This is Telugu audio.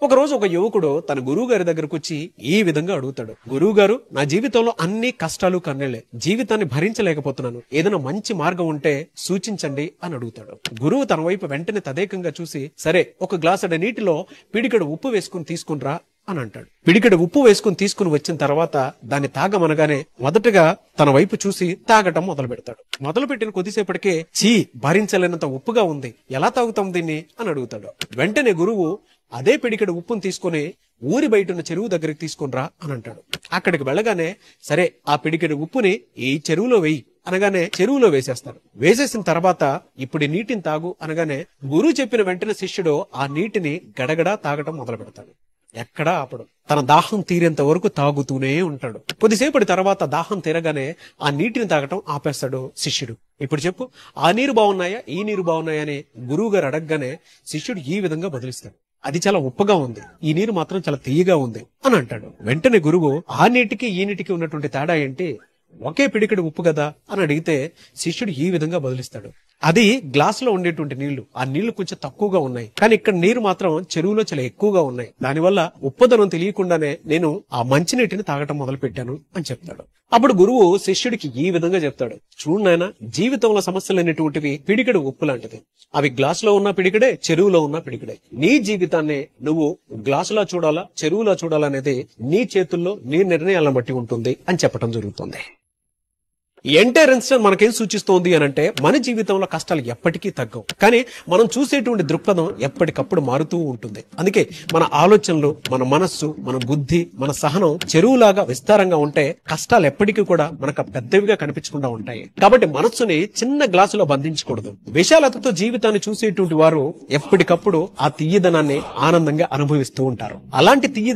ఒకరోజు ఒక యువకుడు తన గురువు గారి దగ్గరకు వచ్చి ఈ విధంగా అడుగుతాడు. గురువు గారు, నా జీవితంలో అన్ని కష్టాలు కన్నీళ్లే, జీవితాన్ని భరించలేకపోతున్నాను, ఏదైనా మంచి మార్గం ఉంటే సూచించండి అని అడుగుతాడు. గురువు తన వైపు వెంటనే తదేకంగా చూసి, సరే ఒక గ్లాసుడ నీటిలో పిడికెడు ఉప్పు వేసుకుని తీసుకునిరా అని అంటాడు. పిడికెడు ఉప్పు వేసుకుని తీసుకుని వచ్చిన తర్వాత దాన్ని తాగమనగానే మొదటగా తన వైపు చూసి తాగటం మొదలు పెడతాడు. మొదలు పెట్టిన కొద్దిసేపటికే చీ, భరించలేనంత ఉప్పుగా ఉంది, ఎలా తాగుతాం దీన్ని అని అడుగుతాడు. వెంటనే గురువు అదే పిడికెడు ఉప్పును తీసుకుని ఊరి బయట ఉన్న చెరువు దగ్గరికి తీసుకునిరా అని అంటాడు. అక్కడికి వెళ్ళగానే సరే ఆ పిడికెడు ఉప్పుని ఈ చెరువులో వేయి అనగానే చెరువులో వేసేస్తాడు. వేసేసిన తర్వాత ఇప్పుడు ఈ నీటిని తాగు అనగానే గురువు చెప్పిన వెంటనే శిష్యుడు ఆ నీటిని గడగడా తాగటం మొదలు పెడతాడు. ఎక్కడా ఆపడు. తన దాహం తీరేంత వరకు తాగుతూనే ఉంటాడు. కొద్దిసేపటి తర్వాత దాహం తీరగానే ఆ నీటిని తాగటం ఆపేస్తాడు శిష్యుడు. ఇప్పుడు చెప్పు, ఆ నీరు బాగున్నాయా ఈ నీరు బాగున్నాయా అని గురువు గారు అడగగానే శిష్యుడు ఈ విధంగా బదులిస్తాడు. అది చాలా ఉప్పగా ఉంది, ఈ నీరు మాత్రం చాలా తీయగా ఉంది అని అంటాడు. వెంటనే గురువు ఆ నీటికి ఈ నీటికి ఉన్నటువంటి తేడా ఏంటి, ఒకే పిడికెడు ఉప్పు కదా అని అడిగితే శిష్యుడు ఈ విధంగా బదులిస్తాడు. అది గ్లాస్ లో ఉండేటువంటి నీళ్లు, ఆ నీళ్లు కొంచెం తక్కువగా ఉన్నాయి, కానీ ఇక్కడ నీరు మాత్రం చెరువులో చాలా ఎక్కువగా ఉన్నాయి. దానివల్ల ఉప్పదనం తెలియకుండానే నేను ఆ మంచినీటిని తాగటం మొదలు పెట్టాను అని చెప్తాడు. అప్పుడు గురువు శిష్యుడికి ఈ విధంగా చెప్తాడు, చూడు నాయనా, జీవితంలో సమస్యలు అనేటువంటివి పిడికెడు ఉప్పు లాంటిది. అవి గ్లాస్ లో ఉన్న పిడికెడే, చెరువులో ఉన్న పిడికెడే. నీ జీవితాన్ని నువ్వు గ్లాసులా చూడాలా చెరువులా చూడాలా అనేది నీ చేతుల్లో, నీ నిర్ణయాలను బట్టి ఉంటుంది అని చెప్పడం జరుగుతుంది. ఎంటైర్ ఇన్సిడెంట్ మనకేం సూచిస్తోంది అని అంటే, మన జీవితంలో కష్టాలు ఎప్పటికీ తగ్గవు, కానీ మనం చూసేటువంటి దృక్పథం ఎప్పటికప్పుడు మారుతూ ఉంటుంది. అందుకే మన ఆలోచనలు, మన మనస్సు, మన బుద్ధి, మన సహనం చెరువులాగా విస్తారంగా ఉంటే కష్టాలు ఎప్పటికీ కూడా మనకు పెద్దవిగా కనిపించకుండా ఉంటాయి. కాబట్టి మనస్సుని చిన్న గ్లాసులో బంధించకూడదు. విశాలతతో జీవితాన్ని చూసేటువంటి వారు ఎప్పటికప్పుడు ఆ తీయదనాన్ని ఆనందంగా అనుభవిస్తూ ఉంటారు. అలాంటి తీయ